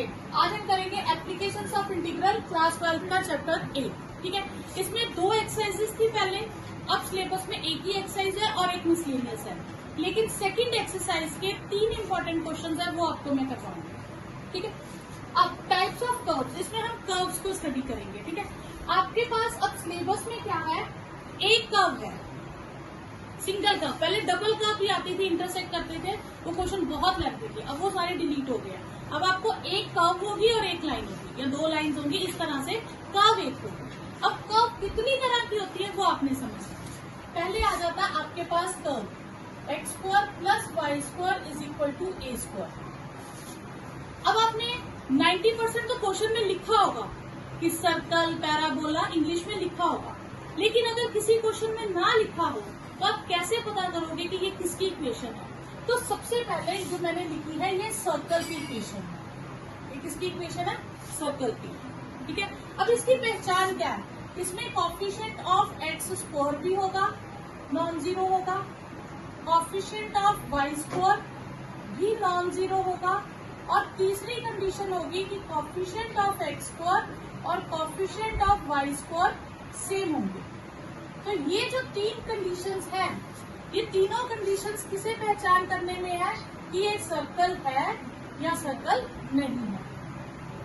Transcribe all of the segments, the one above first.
Okay, आज हम करेंगे एप्लीकेशंस ऑफ इंटीग्रल क्लास 12 का चैप्टर 8। ठीक है, इसमें 2 एक्सरसाइजेस थी पहले, अब सिलेबस में एक ही एक्सरसाइज है और एक मिसलेनियस है, लेकिन सेकंड एक्सरसाइज के 3 इंपॉर्टेंट क्वेश्चंस है, वो आपको मैं करवाऊंगी। ठीक है, अब टाइप्स ऑफ कर्व्स, इसमें हम कर्व्स को स्टडी करेंगे। ठीक है, आपके पास अब सिलेबस में क्या है, एक कर्व है, सिंगल कर्व। पहले डबल कर्व भी आती थी, इंटरसेक्ट करते थे, वो क्वेश्चन बहुत लगते थे, अब वो सारे डिलीट हो गए। अब आपको एक कर्व होगी और एक लाइन होगी, या 2 लाइंस होंगी, इस तरह से कर्व एक होगी। अब कर्व कितनी तरह की होती है वो आपने समझना। पहले आ जाता है आपके पास कर्व x² + y² = a²। अब आपने 90% तो क्वेश्चन में लिखा होगा कि सर्कल, पैराबोला, इंग्लिश में लिखा होगा, लेकिन अगर किसी क्वेश्चन में ना लिखा हो तो आप कैसे पता करोगे कि ये किसकी इक्वेशन है? तो सबसे पहले जो मैंने लिखी है, ये सर्कल की इक्वेशन है। ये किसकी इक्वेशन है? सर्कल की। ठीक है, अब इसकी पहचान क्या है? इसमें कोएफिशिएंट ऑफ x² भी होगा, नॉन जीरो होगा, कोएफिशिएंट ऑफ y² भी नॉन जीरो होगा, और तीसरी कंडीशन होगी कि कोएफिशिएंट ऑफ x² और कोएफिशिएंट ऑफ y² सेम होंगे। तो ये जो 3 कंडीशंस हैं, ये तीनों कंडीशंस किसे पहचान करने में है कि ये सर्कल है या सर्कल नहीं है।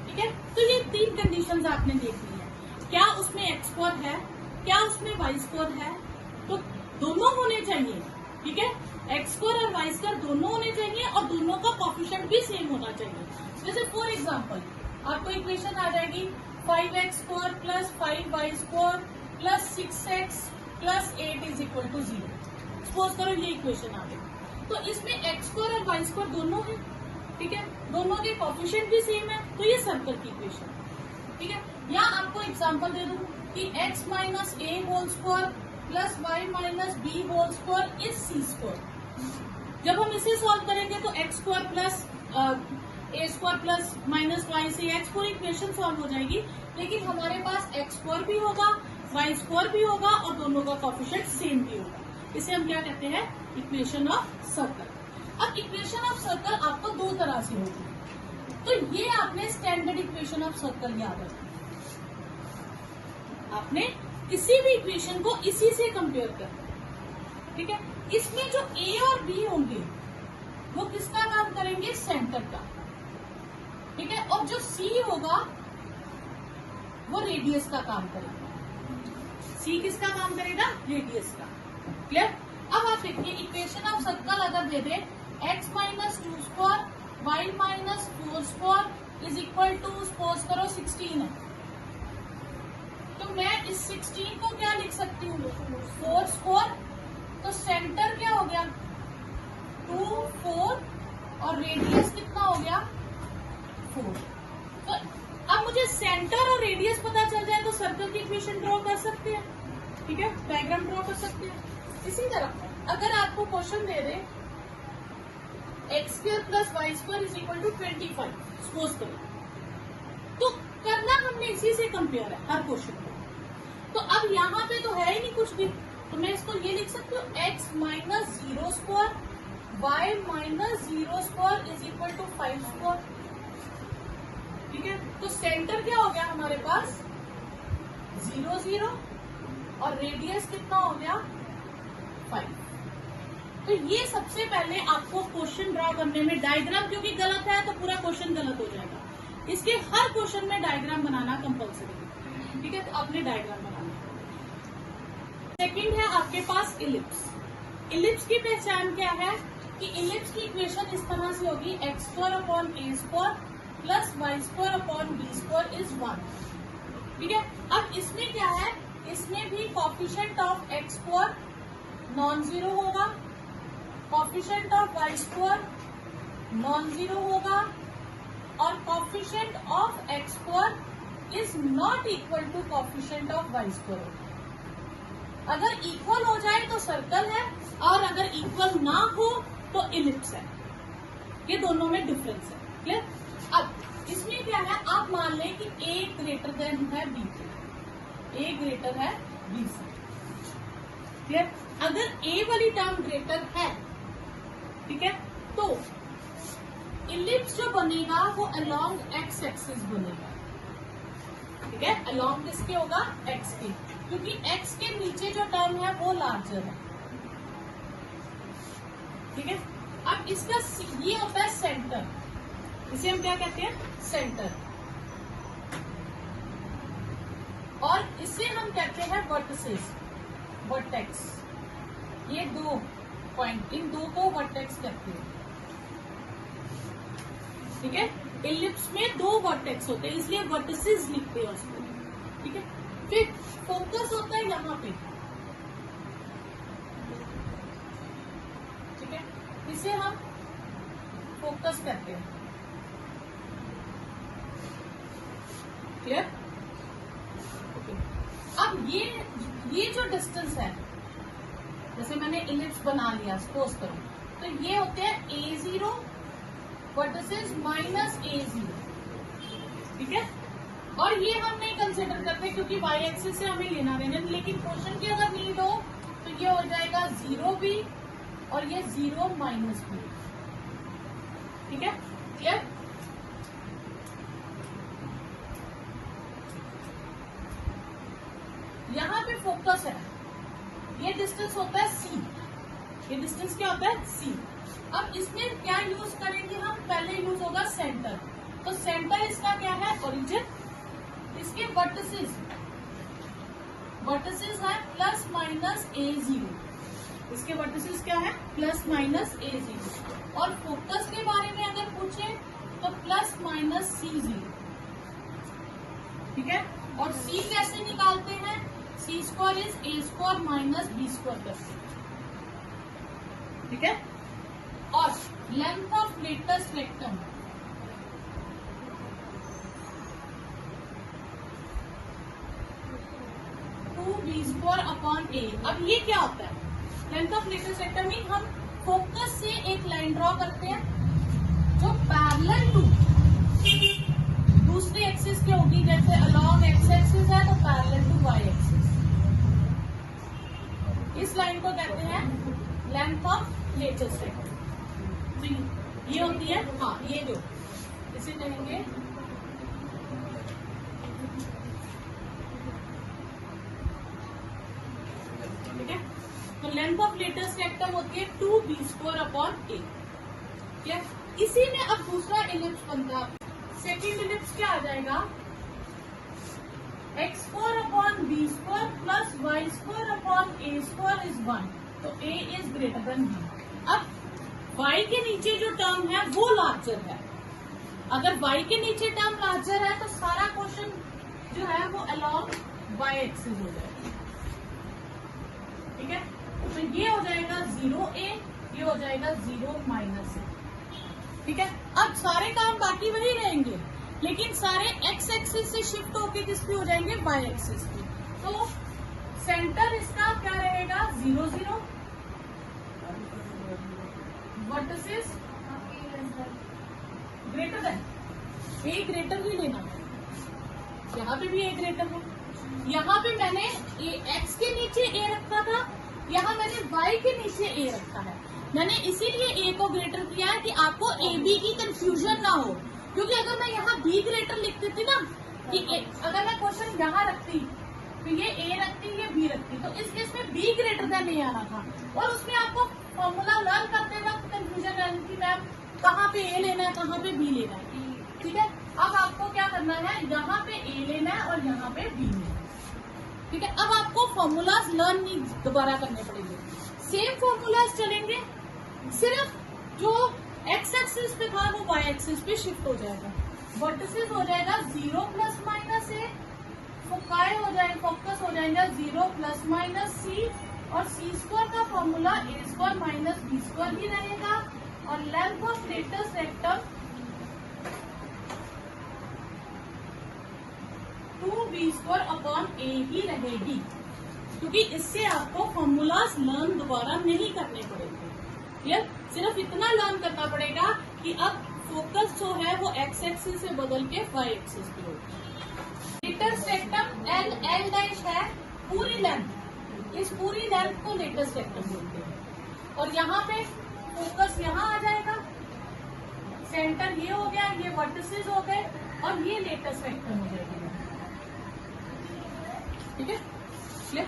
ठीक है, तो ये 3 कंडीशंस आपने देख ली है। क्या उसमें x² है, क्या उसमें y² है, तो दोनों होने चाहिए। ठीक है, x² और y² दोनों होने चाहिए, और दोनों का कोएफिशिएंट भी सेम होना चाहिए। जैसे फॉर एग्जाम्पल आपको इक्वेशन आ जाएगी 5x² + 5y² + 6x + 8 = 0। सपोज करो ये इक्वेशन आ गई, तो इसमें x² और y² दोनों है। ठीक है, दोनों के कोएफिशिएंट भी सेम है, तो ये सर्कल की इक्वेशन है। ठीक है, या आपको एग्जांपल दे दूं कि x - a² + y - b² = c²। जब हम इसे सॉल्व करेंगे तो x² + a² + -y से x पूरी इक्वेशन सॉल्व हो जाएगी, लेकिन हमारे पास x² भी होगा, y² भी होगा, और दोनों का कोएफिशिएंट सेम भी होगा। इसे हम क्या कहते हैं? Equation of circle. अब इक्वेशन ऑफ सर्कल आपको 2 तरह से होगी, तो ये आपने स्टैंडर्ड इक्वेशन ऑफ सर्कल याद रखना। आपने किसी भी इक्वेशन को इसी से कंपेयर करना। ठीक है, इसमें जो a और b होंगे वो किसका काम करेंगे? सेंटर का। ठीक है, और जो c होगा वो रेडियस का काम करेगा। c किसका काम करेगा? रेडियस का। क्लियर? अब आप देखिए, इक्वेशन ऑफ सर्कल अगर दे दे x - 2² y - 4² = सपोज करो 16 है, तो मैं इस 16 को क्या लिख सकती हूँ? 4²। तो सेंटर क्या हो गया? 2, 4, और रेडियस कितना हो गया? 4। तो अब मुझे सेंटर और रेडियस पता चल जाए तो सर्कल की इक्वेशन ड्रॉ कर सकते हैं। ठीक है, डायग्राम ड्रॉ कर सकते हैं। इसी तरह अगर आपको क्वेश्चन दे दे x² + y² = 25, सपोज करो, तो करना हमने इसी से कंपेयर है हर क्वेश्चन को। तो अब यहाँ पे तो है ही नहीं कुछ भी, तो मैं इसको ये लिख सकती हूँ x - 0² y - 0² = 5²। ठीक है, तो सेंटर क्या हो गया हमारे पास? 0, 0, और रेडियस कितना हो गया? 5। तो ये सबसे पहले आपको क्वेश्चन ड्रॉ करने में डायग्राम, क्योंकि गलत है तो पूरा क्वेश्चन गलत हो जाएगा, इसके हर क्वेश्चन में डायग्राम बनाना कंपल्सरी है। ठीक है, तो आपने डायग्राम बनाना। सेकंड है आपके पास इलिप्स। इलिप्स की पहचान क्या है कि इलिप्स की इक्वेशन इस तरह से होगी x² / a² + y² / b² = 1। ठीक है, अब इसमें क्या है? इसमें भी coefficient of x² non zero होगा, coefficient of y² non zero होगा, और coefficient of x² is not equal to coefficient of y²। अगर इक्वल हो जाए तो सर्कल है, और अगर इक्वल ना हो तो इलिप्स है। ये दोनों में डिफरेंस है। क्लियर? अब इसमें क्या है, आप मान लें कि a ग्रेटर देन है b से, a ग्रेटर है b से। क्लियर? अगर a वाली टर्म ग्रेटर है, ठीक है, तो इलिप्स जो बनेगा वो अलोंग एक्स एक्सिस बनेगा, ठीक है। अलोंग किसके होगा? एक्स के, क्योंकि एक्स के नीचे जो टर्म है वो लार्जर है, ठीक है। अब इसका ये होता है सेंटर, इसे हम क्या कहते हैं? सेंटर। और इसे हम कहते हैं वर्टिसेस, वर्टेक्स। ये दो पॉइंट, इन दो को वर्टेक्स कहते हैं, ठीक है। इलिप्स में दो वर्टेक्स होते हैं, इसलिए वर्टिसेस लिखते हैं उसको, ठीक है। फिर फोकस होता है यहाँ पे, ठीक है, इसे हम फोकस कहते हैं, क्लियर? अब ये जो डिस्टेंस है, जैसे मैंने इलिप्स बना लिया, सपोज करो, तो ये होते हैं A0 वर्टिसेस माइनस A0, ठीक है। और ये हम नहीं कंसिडर करते क्योंकि वाई एक्सिस से हमें लेना देना, लेकिन क्वेश्चन की अगर नीड हो तो ये हो जाएगा 0B और ये 0 माइनस B, ठीक है, क्लियर? यहाँ पे फोकस है, ये डिस्टेंस होता है C, ये डिस्टेंस क्या होता है? C। अब इसमें क्या यूज करेंगे हम? पहले यूज होगा सेंटर, तो सेंटर इसका क्या है? ओरिजिन। इसके वर्टिसेस, वर्टिसेस है प्लस माइनस A0, इसके वर्टिसेस क्या है? Plus minus A0। और फोकस के बारे में अगर पूछे तो प्लस माइनस C0, ठीक है। और C कैसे निकालते हैं? C square is A² minus B² करते हैं, ठीक है। और length of latus rectum, B² upon A। अब ये क्या होता है? Length of latus rectum mean हम फोकस से एक लाइन ड्रॉ करते हैं जो पैरेलल टू दूसरे एक्सिस के होगी, जैसे अलोंग एक्स एक्सिस है तो पैरेलल टू वाई एक्सिस। इस लाइन को कहते हैं लेंथ ऑफ लेटेस्ट रेक्टम। तो ये होती है, हाँ, ये जो इसे कहेंगे तो लेंथ ऑफ लेटेस्ट रेक्टम होती है 2B² अपॉन A, क्या? इसी में अब दूसरा इलिप्स बनता है, सेकेंड इलिप्स क्या आ जाएगा? x² upon B² plus y² upon A² is 1, तो A is greater than B। अब y के नीचे जो टर्म है वो लार्जर है, अगर y के नीचे टर्म लार्जर है तो सारा क्वेश्चन जो है वो अलोंग y एक्सिस हो जाएगा, ठीक है। तो ये हो जाएगा 0A, ये हो जाएगा 0 माइनस A, ठीक है। अब सारे काम बाकी वही रहेंगे, लेकिन सारे x एक्सिस से शिफ्ट होके किस पे हो जाएंगे? y एक्सिस पे। तो सेंटर इसका क्या रहेगा? 0 0, vertices greater than A, greater ही लेना है, यहाँ पे भी A ग्रेटर है। यहाँ पे मैंने x के नीचे A रखा था, यहाँ मैंने y के नीचे A रखा है। मैंने इसीलिए A को ग्रेटर किया है कि आपको A B की कंफ्यूजन ना हो, क्योंकि अगर मैं यहाँ B ग्रेटर लिख देती ना, कि अगर मैं क्वेश्चन यहाँ रखती तो ये A रखती, ये B रखती, तो इस केस में B ग्रेटर देन A आना था, और उसमें आपको फॉर्मूला लर्न करते वक्त कंफ्यूजन रहनी थी, मैम कहाँ पे A लेना है, कहाँ पे B लेना है, ठीक है। अब आपको क्या करना है? यहाँ पे A लेना है और यहाँ पे B लेना है, ठीक है। अब आपको फॉर्मूलाज लर्न नहीं दोबारा करने पड़ेंगे, सेम फॉर्मूलाज चलेंगे, सिर्फ जो x एक्सिस पे था वो y एक्सिस पे शिफ्ट हो जाएगा। वर्टिसेस हो जाएगा 0 प्लस माइनस A, फोकाई हो जाएगा, फोकस हो जाएगा 0 प्लस माइनस C, और C² का फॉर्मूला A² माइनस B² ही रहेगा, और length of latus rectum 2B² upon A ही रहेगी, क्योंकि इससे आपको फॉर्मूलाज लर्न दोबारा नहीं करने पड़ेंगे, क्लियर। सिर्फ इतना लर्न करना पड़ेगा कि अब फोकस जो है वो x एक्सिस से बदल के y एक्सिस पे हो। लेटेस्ट रेक्टम L' है पूरी लेंथ, इस पूरी लेंथ को लेटेस्ट रेक्टम बोलते हैं, और यहाँ पे फोकस यहाँ आ जाएगा, सेंटर ये हो गया, ये वर्टिसेस हो गए और ये लेटेस्ट वेक्टर हो जाएगी। ठीक है, क्लियर।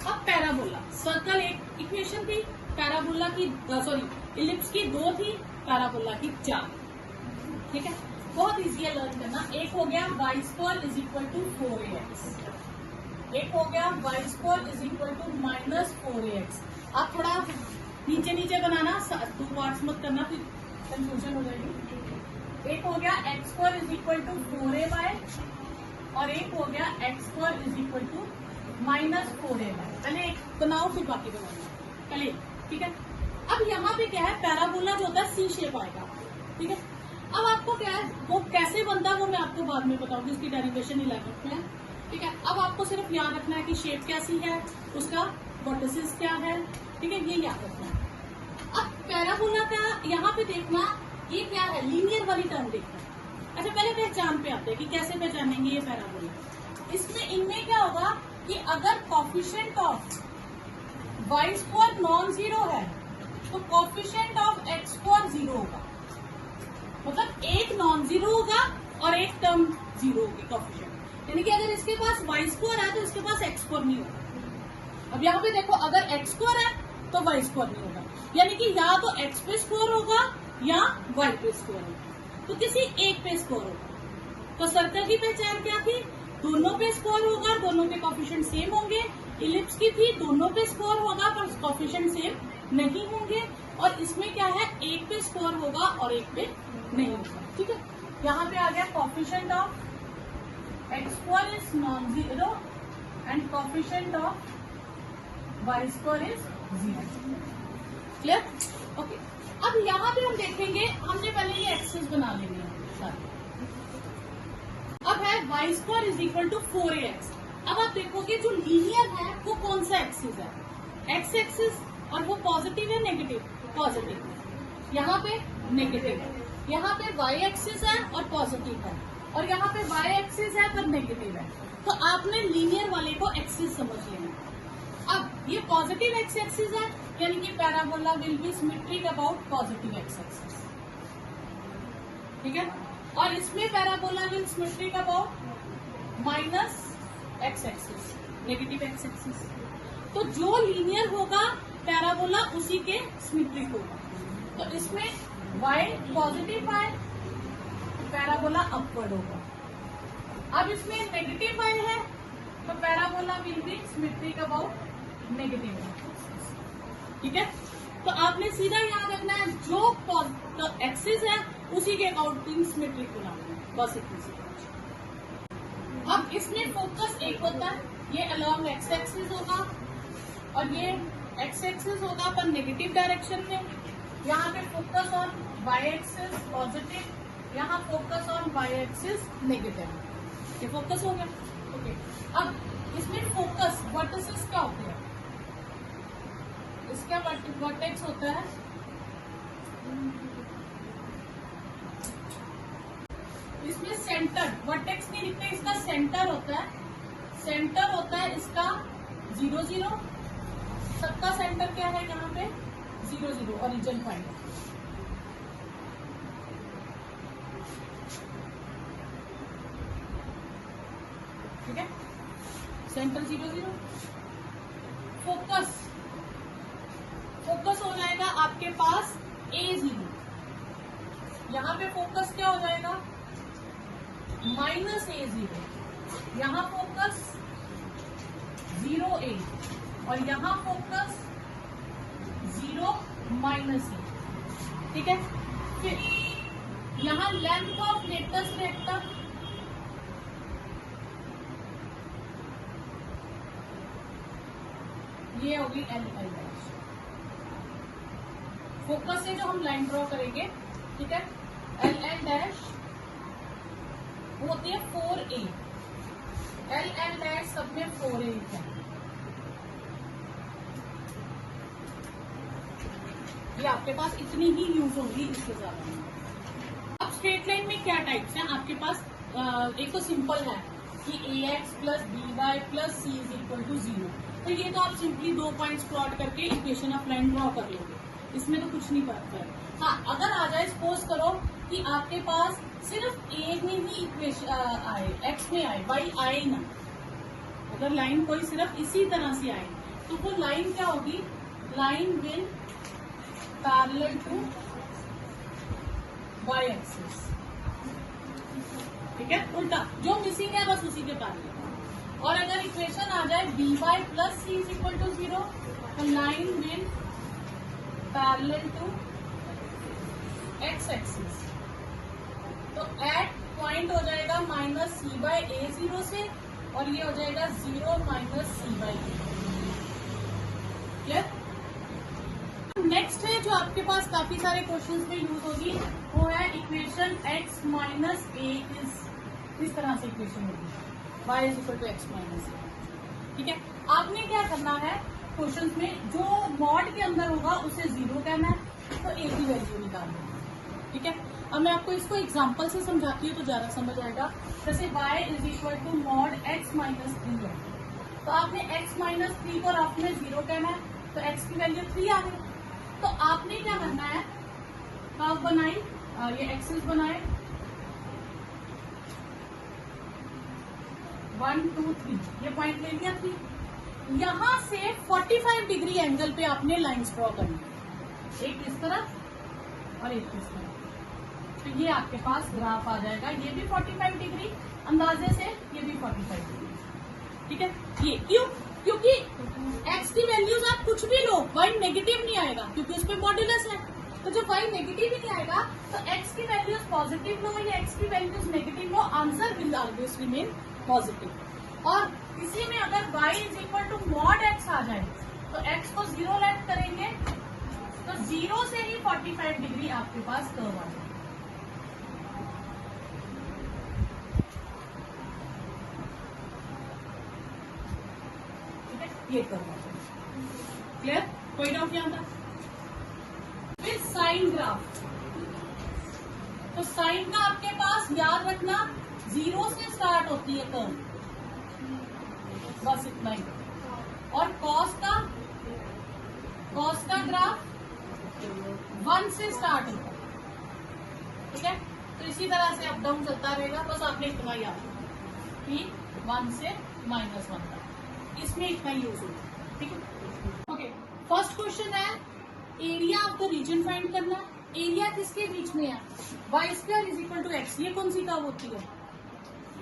अब पैराबोला, सर्कल एक इक्वेशन थी, पैराबोला की सॉरी इलिप्स की 2 थी, पैराबोला की 4। ठीक है, बहुत इजी है लर्न करना। एक हो गया y square is equal to 4ax, एक हो गया y square is equal to -4ax। आप थोड़ा नीचे नीचे बनाना, 2 पार्ट्स मत करना, फिर कंफ्यूजन हो जाएगी। एक हो गया x square is equal to 4ay और एक हो गया x square is equal to -4ay। पहले एक बनाओ फिर बाकी बनाओ पहले। ठीक है, अब यहाँ पे क्या है, पैराबोला जो होता है सी शेप आएगा। ठीक है, अब आपको क्या है, वो कैसे बनता है वो मैं आपको बाद में बताऊंगी, उसकी डेरिवेशन 11th में है। ठीक है, अब आपको सिर्फ याद रखना है कि शेप कैसी है, उसका वर्टिसेस क्या है। ठीक है, ये याद रखना है। अब पैराबोला का यहाँ पे देखना, ये क्या है, लीनियर वाली टर्म देखना। अच्छा, पहले पहचान पे आते हैं कि कैसे पहचानेंगे ये पैराबोला। इसमें इनमें क्या होगा कि अगर coefficient of y square non zero है तो कोफिशिएंट ऑफ एक्स स्क्वायर 0 होगा। मतलब एक नॉन जीरो होगा और एक टर्म 0 होगी कोफिशिएंट। यानी कि अगर इसके पास वाई स्क्वायर है तो इसके पास एक्स स्क्वायर नहीं होगा। अब यहाँ पे देखो, अगर एक्स स्क्वायर है तो वाई स्क्वायर नहीं होगा, यानी कि या तो एक्स पे स्क्वायर होगा या वाई पे स्क्वायर होगा, तो किसी एक पे स्क्वायर होगा। तो सर्कल की पहचान क्या थी, दोनों पे स्क्वायर होगा, दोनों के कोफिशिएंट सेम होंगे। इलिप्स की थी, दोनों पे स्क्वायर होगा पर कोफिशिएंट सेम नहीं होंगे। और इसमें क्या है, एक पे स्क्वायर होगा और एक पे नहीं होगा। ठीक है, यहाँ पे आ गया coefficient of x square is non zero and coefficient of y square is 0। Clear, okay. अब यहाँ पे हम देखेंगे, हमने पहले ये एक्सेस बना लेंगे सारे। अब है y square is equal to 4ax। अब आप देखोगे जो लीनियर है वो कौन सा एक्सिस है, एक्स एक्सिस, और वो पॉजिटिव है नेगेटिव, पॉजिटिव। यहाँ पे नेगेटिव है, यहाँ पे वाई एक्सिस है और पॉजिटिव है, और यहाँ पे वाई एक्सिस है पर नेगेटिव है। तो आपने लीनियर वाले को एक्सिस समझ लेना। अब ये पॉजिटिव एक्स एक्सिस है, यानी कि parabola will be symmetric about positive x axis. ठीक है, और इसमें parabola will symmetric about minus x axis, negative x axis. तो जो लीनियर होगा पैराबोला उसी के सिमेट्रिक होगा। तो इसमें y पॉजिटिव है, पैराबोला अपवर्ड होगा। अब इसमें नेगेटिव y है तो parabola will be symmetric about negative axis. ठीक है, तो आपने सीधा याद रखना है, जो एक्सिस है उसी के अकाउंटिंग सिमेट्रिक बनाना है, बस इतनी सी। अब इसमें फोकस एक होता है, ये अलोंग एक्स एक्सिस होगा और ये एक्स एक्सिस होगा पर नेगेटिव डायरेक्शन में। यहाँ पे focus on Y axis positive, यहाँ focus on Y axis negative. ये फोकस हो गया। ओके, अब इसमें फोकस वर्टिसेस क्या होते हैं, इसका वर्टेक्स होता है इसमें सेंटर, वर्टेक्स नहीं लिखते, इसका सेंटर होता है, सेंटर होता है इसका 0 0। सबका सेंटर क्या है यहाँ पे 0 0, ओरिजिन पॉइंट। ठीक है, सेंटर 0 0। फोकस, फोकस हो जाएगा आपके पास A0। यहाँ पे फोकस क्या हो जाएगा -A0। यहाँ फोकस 0A और यहाँ फोकस 0 -A। ठीक है, फिर यहाँ लेंथ ऑफ लेटेस्ट वेक्टर, ये होगी L डैश। फोकस से जो हम लाइन ड्रॉ करेंगे, ठीक है, L डैश वो होती है 4A। L डैश सब में 4A है। ये आपके पास इतनी ही यूज होगी, इसके ज्यादा नहीं। अब स्ट्रेट लाइन में क्या टाइप्स हैं आपके पास, एक तो सिंपल है कि ax plus by plus c is equal to 0। तो ये तो आप सिंपली 2 पॉइंट्स प्लॉट करके इक्वेशन ऑफ लाइन ड्रॉ कर लोगे। इसमें तो कुछ नहीं पड़ता है। हाँ, अगर आ जाए, सपोज करो कि आपके पास सिर्फ ए में ही इक्वेशन आए, एक्स में आए, वाई आए ना, अगर लाइन कोई सिर्फ इसी तरह से आए तो वो लाइन क्या होगी, line will parallel to y axis. ठीक है, उल्टा जो मिसिंग है बस उसी के पैरेलल। और अगर इक्वेशन आ जाए b y plus c is equal to 0, तो line will parallel to x axis. तो एट पॉइंट हो जाएगा माइनस सी बाई ए 0 से, और ये हो जाएगा 0 minus c by a. Clear? Next है जो आपके पास काफी सारे क्वेश्चंस में यूज होगी, वो है इक्वेशन x माइनस ए इस तरह से इक्वेशन होगी, y is equal to X minus A. ठीक है, आपने क्या करना है, क्वेश्चंस में जो मॉड के अंदर होगा उसे 0 कहना है, तो a की वैल्यू निकालना है। ठीक है, अब मैं आपको इसको एग्जांपल से समझाती हूँ तो ज्यादा समझ आएगा। जैसे y is equal to mod x minus 3 है, तो आपने x माइनस 3 को रफ में 0 कहना है, तो x की वैल्यू 3 आ गई। तो आपने क्या करना है, कर्व बनाई, ये एक्सिस बनाए 1 2 3, ये पॉइंट ले लिया 3। यहां से 45 डिग्री एंगल पे आपने लाइंस ड्रॉ करनी है, एक इस तरफ और एक इस तरफ। तो ये आपके पास ग्राफ आ जाएगा, ये भी 45 डिग्री अंदाजे से, ये भी 45 डिग्री। ठीक है, ये क्यों, क्योंकि x की वैल्यूज आप कुछ भी लो, y नेगेटिव नहीं आएगा क्योंकि उस पर मॉड्यूलस है। तो जब y नेगेटिव ही नहीं आएगा तो x की वैल्यूज पॉजिटिव लो या x की वैल्यूज नेगेटिव लो, answer will always remain positive. और इसी में अगर y is equal to mod x आ जाए तो x को 0 लेट करेंगे, तो 0 से ही 45 डिग्री आपके पास कर्व आ जाएगा। ये करना है। क्लियर? कोई डाउट यहाँ था? फिर साइन ग्राफ, तो साइन का आपके पास याद रखना 0 से स्टार्ट होती है कर्व, बस इतना ही। और कॉस का ग्राफ 1 से स्टार्ट होता है। ठीक है, तो इसी तरह से अप डाउन चलता रहेगा, बस आपने इतना याद रखना कि 1 से -1 तक, इसमें इतना यूज होगा। ठीक है, ओके। फर्स्ट क्वेश्चन है area of the region find करना। एरिया किसके बीच में है, y square is equal to x. ये कौन सी कर्व होती है,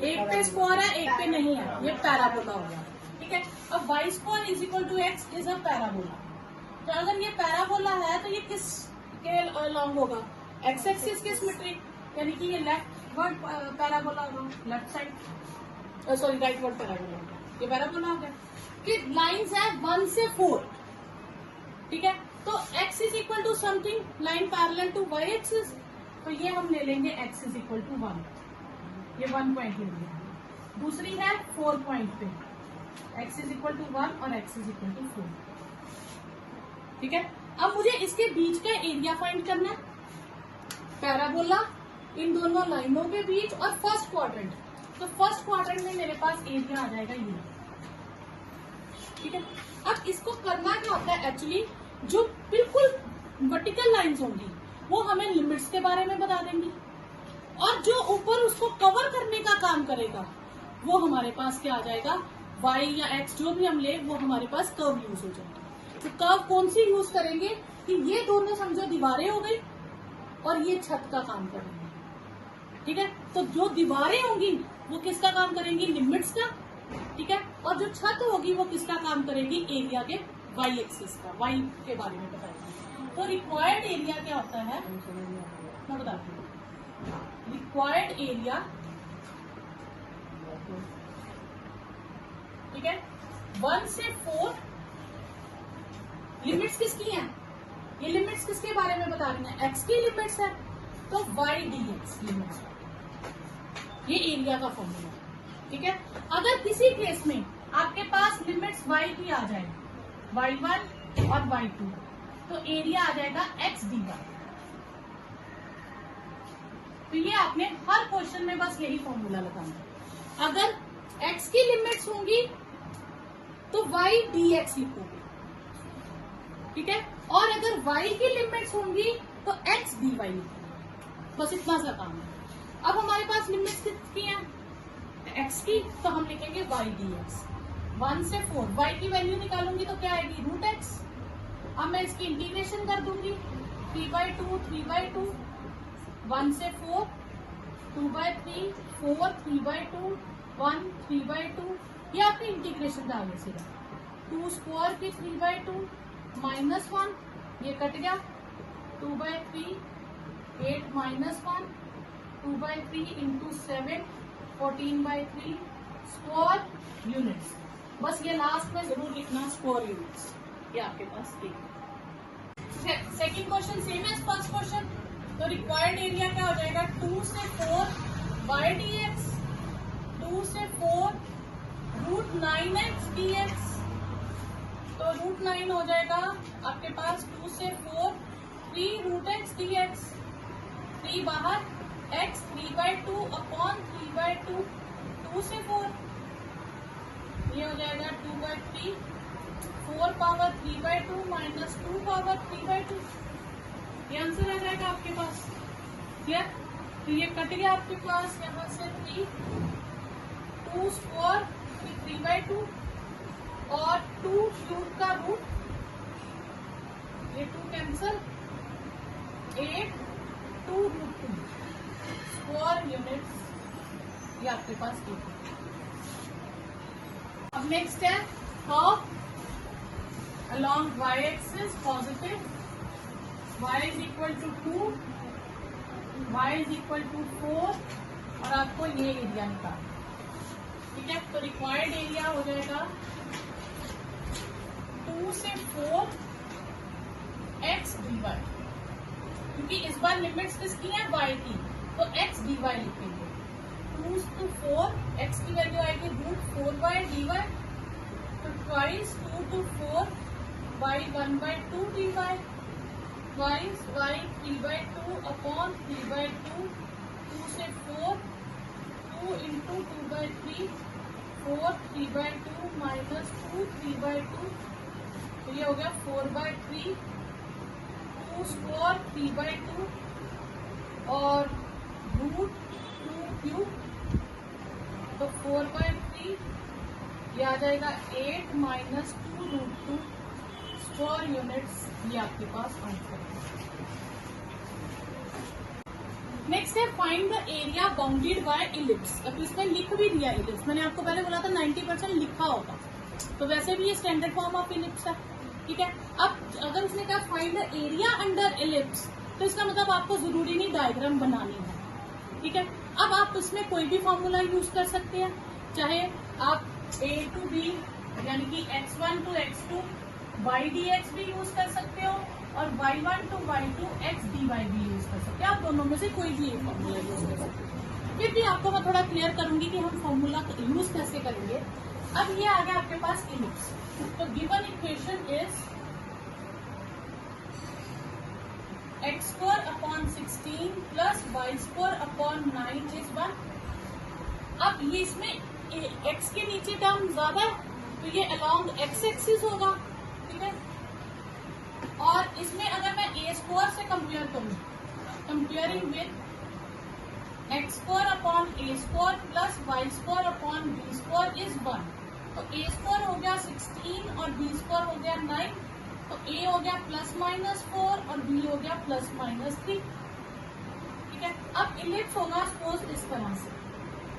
एक पे स्क्वायर है एक पे नहीं है, ये पैराबोला होगा। ठीक है, अब y square is equal to x is a parabola. तो अगर ये पैराबोला है तो ये किस के अलॉन्ग होगा, एक्स एक्सिस के सिमेट्रिक, यानी कि ये लेफ्ट वर्ड पैराबोला होगा, left side, sorry right word parabola होगा। ये पैराबोला हो गया कि लाइन्स है 1 से 4। ठीक है, तो x is equal to something, line parallel to y axis, तो ये हम ले लेंगे x इज इक्वल टू 1, ये 1 पॉइंट ले लिया। दूसरी है 4 पॉइंट पे, x इज इक्वल टू 1 और x इज इक्वल टू 4। ठीक है, अब मुझे इसके बीच का एरिया फाइंड करना है, पैराबोला इन दोनों लाइनों के बीच और फर्स्ट क्वाड्रेंट। तो फर्स्ट क्वाड्रेंट में मेरे पास एरिया आ जाएगा ये। ठीक है, अब इसको करना क्या होता है, एक्चुअली जो बिल्कुल वर्टिकल लाइंस होंगी वो हमें लिमिट्स के बारे में बता देंगी, और जो ऊपर उसको कवर करने का काम करेगा वो हमारे पास क्या आ जाएगा, y या x जो भी हम ले वो हमारे पास कर्व यूज हो जाएगा। तो कर्व कौन सी यूज करेंगे कि ये दोनों समझो दीवारें हो गई और ये छत का काम करेंगे। ठीक है, तो जो दीवारें होंगी वो किसका काम करेंगी, लिमिट्स का। ठीक है, और जो छत होगी वो किसका काम करेगी, एरिया के वाई एक्सिस का, वाई के बारे में बताएगी। तो रिक्वायर्ड एरिया क्या होता है, मैं बताती हूँ। रिक्वायर्ड एरिया, ठीक है, 1 से 4। लिमिट्स किसकी हैं, ये लिमिट्स किसके बारे में बता रही हैं, एक्स की लिमिट्स है, तो वाई डी एक्स लिमिट्स, ये एरिया का फॉर्मूला। ठीक है, अगर किसी केस में आपके पास लिमिट्स y की आ जाए, y1 और y2, तो एरिया आ जाएगा x dy। तो ये आपने हर क्वेश्चन में बस यही फॉर्मूला लगाना। अगर x की लिमिट्स होंगी तो y dx लिखोगे, ठीक है। और अगर y की लिमिट्स होंगी तो x dy लिखेंगे, बस इतना सा काम है। अब हमारे पास लिमिट्स कितनी है x की, तो हम लिखेंगे y dx 1 से 4, y की वैल्यू निकालूंगी तो क्या आएगी √x। अब मैं इसकी इंटीग्रेशन कर दूंगी 3/2 3/2 1 से 4 2/3 4 3/2 1 3/2, ये आपकी इंटीग्रेशन का आगे सीधा 2 स्क्वायर की 3/2 -1, ये कट गया 2/3 8 -1 2/3 इंटू 7 14/3 स्क्वायर यूनिट्स। बस ये लास्ट में जरूर लिखना स्क्वायर यूनिट्स, ये आपके पास सेकंड क्वेश्चन सेम है फर्स्ट क्वेश्चन। तो रिक्वायर्ड एरिया क्या हो जाएगा 2 से 4 y dx 2 से 4 √9x dx, तो √9 हो जाएगा आपके पास 2 से 4 3 √x dx, 3 बाहर x 3/2 अपॉन 3/2 2 से 4, ये हो जाएगा 2/3 4 पावर 3/2 माइनस 2 पावर 3/2, ये आंसर आ जाएगा आपके पास। क्लियर? तो ये कट गया आपके पास यहाँ से 3 2 स्क्वायर 3/2 और 2 क्यूब का रूट, ये 2 कैंसल 8 2 √2 स्क्वायर यूनिट्स, ये आपके पास है। अब नेक्स्ट है half along y axis positive, y is equal to 2, y is equal to 4 और आपको ये एरिया निकालना, ठीक है। तो रिक्वायर्ड एरिया हो जाएगा 2 से 4 x dy, क्योंकि इस बार लिमिट्स किसकी है y की, तो x dy लिखेंगे 2 to 4 x की वैल्यू आएगी √4/dy, तो twice 2 to 4 y 1/2 dy, twice y 3/2 upon 3/2 2 से 4 2 इंटू 2/3 4 3/2 माइनस 2 3/2, तो ये हो गया 4/3 2 स्क्वायर 3/2 और √2 क्यूब, तो 4/3 ये आ जाएगा 8 माइनस 2 √2 स्क्वायर यूनिट्स, ये आपके पास आंसर है। नेक्स्ट है find the area bounded by ellipse. अब इसमें लिख भी दिया इलिप्स, मैंने आपको पहले बोला था 90% लिखा होगा, तो वैसे भी ये स्टैंडर्ड फॉर्म ऑफ इलिप्स है, ठीक है। अब अगर उसने कहा find the area under ellipse, तो इसका मतलब आपको जरूरी नहीं डायग्राम बनानी है, ठीक है। अब आप इसमें कोई भी फॉर्मूला यूज कर सकते हैं, चाहे आप a to b यानी कि x1 to x2 y dx भी यूज कर सकते हो और y1 to y2 x dy भी यूज कर सकते हो, आप दोनों में से कोई भी एक फॉर्मूला यूज कर सकते हो। फिर भी आपको मैं थोड़ा क्लियर करूंगी कि हम फॉर्मूला यूज कैसे करेंगे। अब ये आ गया आपके पास इलिप्स, तो given equation is x² upon 16 plus y² upon 9 is 1। अब ये इसमें x के नीचे टर्म ज्यादा है, तो ये अलोंग x एक्सिस होगा, ठीक है। और इसमें अगर मैं a² से कंपेयर करूं, comparing with x² upon a² plus y² upon b² is 1, तो a² हो गया 16 और b² हो गया 9, तो a हो गया +-4 और b हो गया +-3, ठीक है। अब इलिप्स होगा सपोज इस तरह से,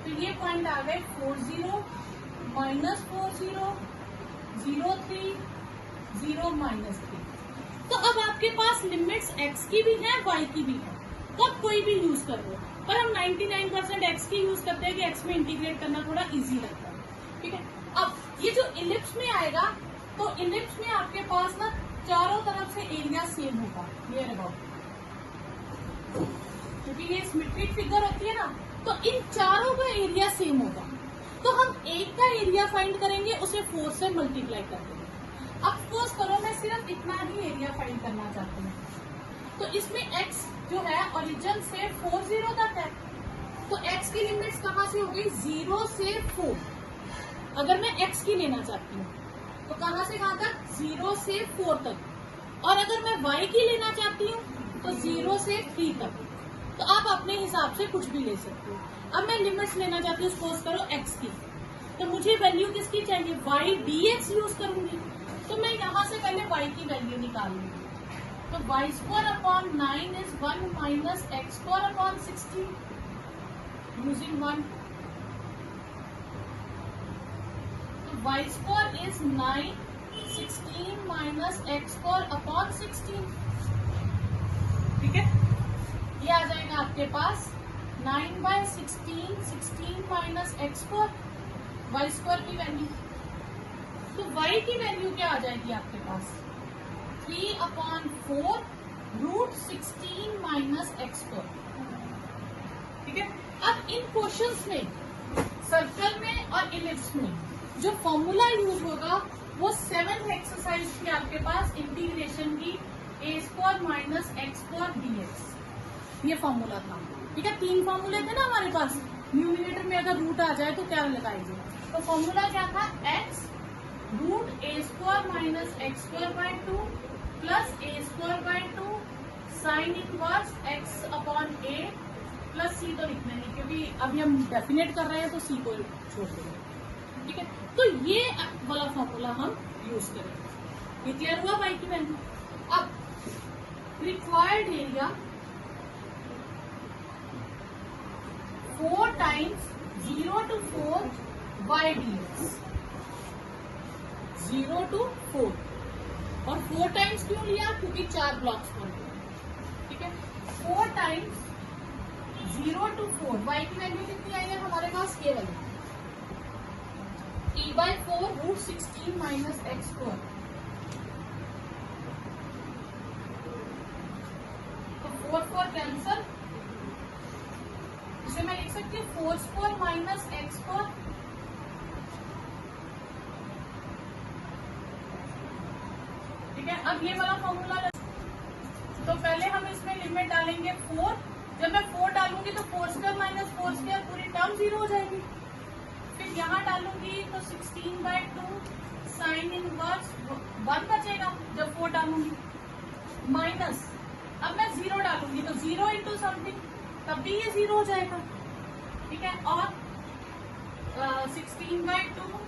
तो ये पॉइंट आ गए 40 -40 0 3 0 -3। तो अब आपके पास लिमिट्स x की भी है y की भी है, तो आप कोई भी यूज कर लो, पर हम 99% x की यूज करते हैं कि x में इंटीग्रेट करना थोड़ा इजी लगता है, ठीक है। अब ये जो इलिप्स में आएगा, तो इलिप्स में आपके पास ना चारों तरफ से एरिया सेम होगा, नियर अबाउट, क्योंकि ये सिमेट्रिक फिगर होती है ना, तो इन चारों का एरिया सेम होगा। तो हम एक का एरिया फाइंड करेंगे, उसे 4 से मल्टीप्लाई कर देंगे। अब सपोज करो मैं सिर्फ इतना ही एरिया फाइंड करना चाहती हूँ, तो इसमें x जो है ओरिजिन से 40 तक है, तो x की लिमिट्स कहाँ से हो गई 0 से 4। अगर मैं x की लेना चाहती हूँ तो कहाँ से कहाँ तक 0 से 4 तक, और अगर मैं y की लेना चाहती हूँ तो 0 से 3 तक, तो आप अपने हिसाब से कुछ भी ले सकते हो। अब मैं लिमिट्स लेना चाहती हूँ, सपोज करो x की, तो मुझे वैल्यू किसकी चाहिए, y dx यूज करूंगी। तो मैं यहाँ से पहले y की वैल्यू निकाल लूंगी। तो y square upon 9 is 1 minus x square upon 16 using 1। तो y square is 9 16 minus x square upon 16। ठीक है, ये आ जाएगा आपके पास 9/16 16 minus x square, y square की वैल्यू। तो y की वैल्यू क्या आ जाएगी आपके पास, 3/4 रूट 16 माइनस एक्स स्क्वायर। ठीक है, अब इन क्वेश्चंस में सर्कल में और इलिप्स में जो फॉर्मूला यूज होगा वो 7th एक्सरसाइज की आपके पास इंटीग्रेशन की a square minus x square dx, ये फॉर्मूला था। ठीक है, 3 फॉर्मूले थे ना हमारे पास, न्यूमिनेटर में अगर रूट आ जाए तो क्या लगाएंगे, तो फॉर्मूला क्या था, x root a square minus x square by 2 plus a square by 2 sine inverse x upon a plus c, तो लिखना नहीं क्योंकि अभी हम डेफिनेट कर रहे हैं तो c को छोड़ देंगे। ठीक है, तो ये वाला फॉर्मूला हम यूज करेंगे। ये क्लियर हुआ y की वैल्यू। अब required area 4 times 0 to 4 y dx, 0 to 4, और 4 टाइम्स क्यों लिया, क्योंकि 4 ब्लॉक्स बन गए। ठीक है, 4 टाइम्स 0 to 4, y की वैल्यू कितनी आई है हमारे पास, केवल t/4 root 16 minus x square. तो 4 कैंसल, इसे मैं लिख सकती हूँ 4 स्क्वायर माइनस एक्स स्क्वायर। ठीक है, अब ये वाला फॉर्मूला, तो पहले हम इसमें लिमिट डालेंगे 4। जब मैं 4 डालूंगी तो 4 स्क्वायर माइनस 4 स्क्वायर पूरी टर्म 0 हो जाएगी। फिर यहाँ डालूंगी तो 16/2 साइन इनवर्स 1 बचेगा जब 4 डालूंगी, माइनस अब मैं 0 डालूंगी तो 0 इंटू समथिंग, तब भी ये 0 हो जाएगा। ठीक है, और 16/2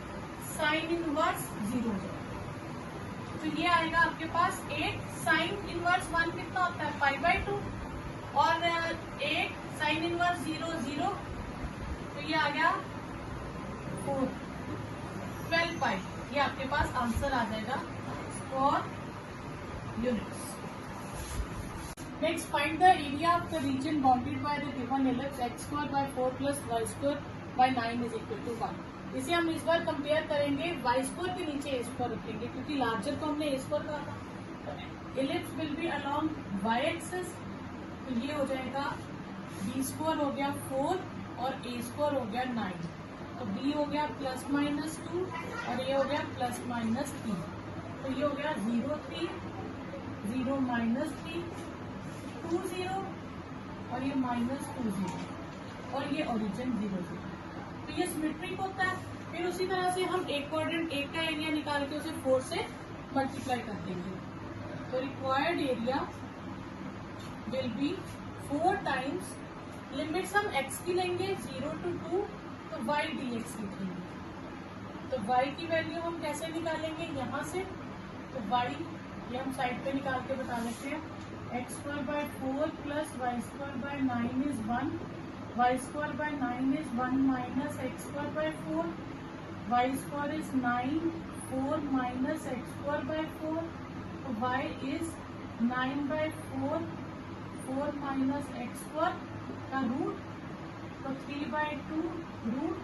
साइन इनवर्स 0 हो जाएगा। तो ये आएगा आपके पास 8 साइन इनवर्स 1 कितना होता है, π/2, और 8 साइन इनवर्स 0 0, तो ये आ गया 4 12 पाई। ये आपके पास आंसर आ जाएगा for units. Next, find the area of the region bounded by the given ellipse x square by 4 plus y square by 9 is equal to 1। इसे हम इस बार कंपेयर करेंगे, y स्क्वायर के नीचे a स्क्वायर रखेंगे क्योंकि लार्जर को हमने a स्क्वायर कहा था। Ellipse will be along y axis, तो ये हो जाएगा b स्क्वायर हो गया 4 और a स्क्वायर हो गया 9, तो b हो गया प्लस माइनस 2 और a हो गया प्लस माइनस 3, तो ये हो गया 0 3 0 माइनस 3 2 0 और ये माइनस 2 0 और ये ओरिजिन 0 0, तो ये सिमेट्रिक होता है। फिर उसी तरह से हम एक क्वाड्रेंट एक का एरिया निकाल के उसे 4 से मल्टीप्लाई कर देंगे, तो required area will be 4 times, limits हम x की लेंगे 0 to 2, तो y dx लिखेंगे। तो y की वैल्यू हम कैसे निकालेंगे, यहाँ से, तो y ये हम साइड पे निकाल के बता देते हैं, x square by 4 plus y square by 9 is 1, y square by 9 is 1 minus x square by 4, y square is 9 4 minus x square by 4, तो y is 9/4 4 minus x square का रूट, तो 3/2 रूट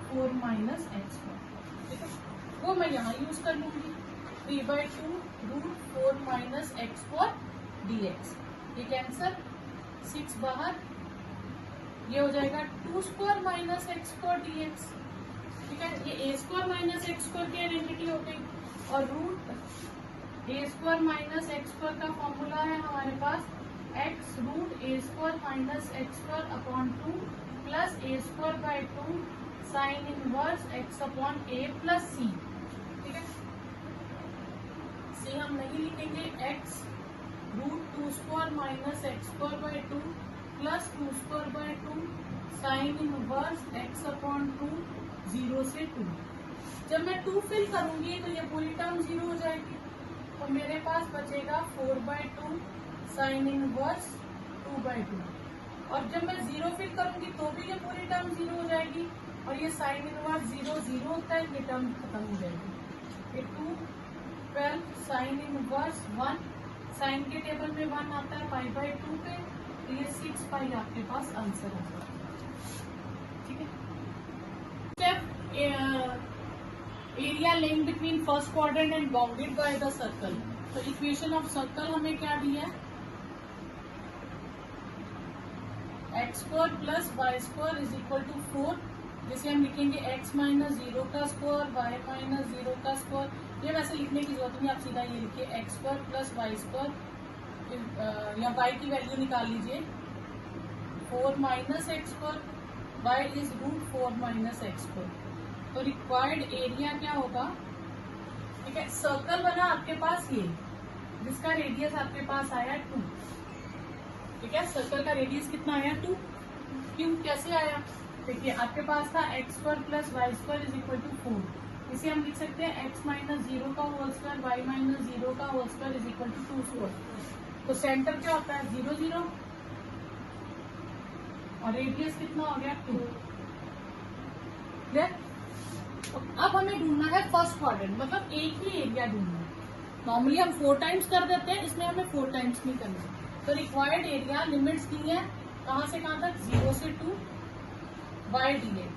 4 माइनस एक्स स्क्वायर। ठीक है, वो मैं यहाँ use कर लूंगी, 3/2 root 4 minus x square dx। ये कैंसर, 6 बाहर, ये हो जाएगा 2 square minus x square dx। ठीक है, ये a square minus x square की आइडेंटिटी हो गई, और root a square minus x square का फॉर्मूला है हमारे पास x root a square minus x square upon 2 plus a square by 2 sine inverse x upon a plus c। ठीक है, इसे हम नहीं लिखेंगे x √2 square minus x square by 2 plus 2 square by 2 sine inverse x upon 2 0 से 2। जब मैं 2 fill करूंगी तो ये पूरी टर्म 0 हो जाएगी, तो मेरे पास बचेगा 4/2 साइन इनवर्स 2/2। और जब मैं 0 फिल करूंगी तो भी ये पूरी टर्म 0 हो जाएगी, और ये साइन इनवर्स 0 0 होता है, ये टर्म खत्म हो जाएगी। ये 2 12 साइन इनवर्स 1, साइन के टेबल में 1 आता है π/2 पे, तो ये 6π आपके पास आंसर आ जाएगा। ठीक है। Step area laying between first quadrant and bounded by the circle. तो इक्वेशन ऑफ सर्कल हमें क्या दिया है, x² plus y² is equal to 4, जिसे हम लिखेंगे x माइनस 0 का स्क्वायर y माइनस 0 का स्क्वायर। ये वैसे लिखने की जरूरत नहीं, आप सीधा ये लिखिए x² प्लस y², या y की वैल्यू निकाल लीजिए 4 minus x², y is √4 minus x²। तो रिक्वायर्ड एरिया क्या होगा, ठीक है। सर्कल बना आपके पास ये, जिसका रेडियस आपके पास आया 2, ठीक है। सर्कल का रेडियस कितना आया 2, क्यों कैसे आया, देखिए आपके पास था x² plus y² is equal to 4, इसे हम लिख सकते हैं x माइनस 0 का होल स्क्वायर y माइनस 0 का whole square is equal to 2 square. तो सेंटर क्या होता है 0 0, और रेडियस कितना हो गया 2। क्लियर। तो अब हमें ढूंढना है फर्स्ट क्वाड्रेंट, मतलब एक ही एरिया ढूंढना है। नॉर्मली हम 4 टाइम्स कर देते हैं, इसमें हमें 4 टाइम्स नहीं करना। तो रिक्वायर्ड एरिया लिमिट्स दी है कहाँ से कहाँ तक, 0 से 2 y dx,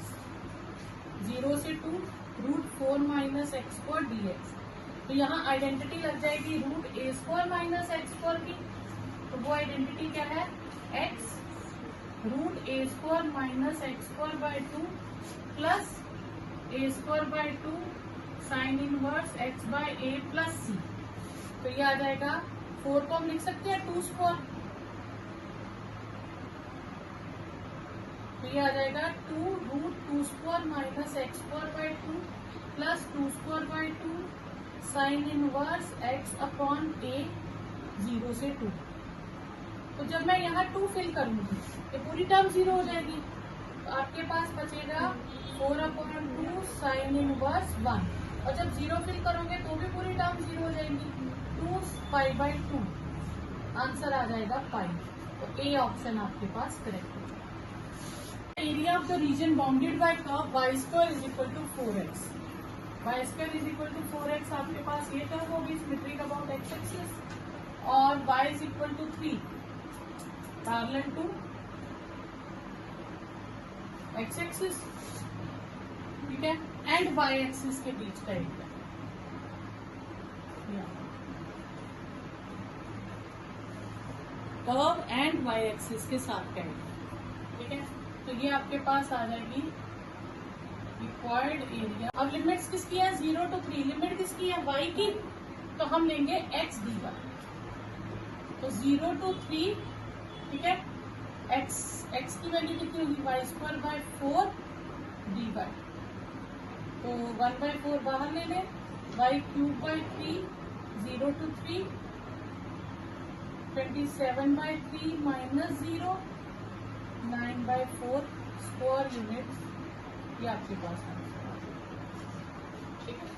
0 से 2 √4 माइनस x² dx। तो यहाँ आइडेंटिटी लग जाएगी √a² माइनस x² की, तो वो आइडेंटिटी क्या है x √a² minus x²/2 plus a²/2 sine inverse x/a plus c। तो ये आ जाएगा 4 को हम लिख सकते हैं 2 स्क्वायर, तो ये आ जाएगा 2 √2 square minus x²/2 plus 2 square sine inverse x upon a 0 से 2। तो जब मैं यहाँ 2 फिल करूंगी तो पूरी टर्म 0 हो जाएगी, तो आपके पास बचेगा 4/2 साइन इनवर्स 1, और जब 0 फिल करोगे तो भी पूरी टर्म 0 हो जाएगी, 2π/2 आंसर आ जाएगा π। तो ए ऑप्शन आपके पास करेक्ट है। Area of the region bounded by curve y² is equal to 4x, y² is equal to 4x आपके पास ये टर्म होगी सिमेट्रिक अबाउट x एक्सिस, और y is equal to 3 parallel to x axis, ठीक है, and y axis के बीच का area. Curve and y axis के साथ का एरिया, ठीक है। तो ये आपके पास आ जाएगी रिक्वायर्ड एरिया। अब लिमिट्स किसकी है 0 to 3, लिमिट किसकी है y की, तो हम लेंगे x dy, तो 0 to 3, ठीक है। x की वैल्यू कितनी होगी y²/4 dy, तो 1/4 बाहर ले लें, y³ 0 to 3 27/3 minus 0 9/4 square unit, ये आपके पास है, ठीक है।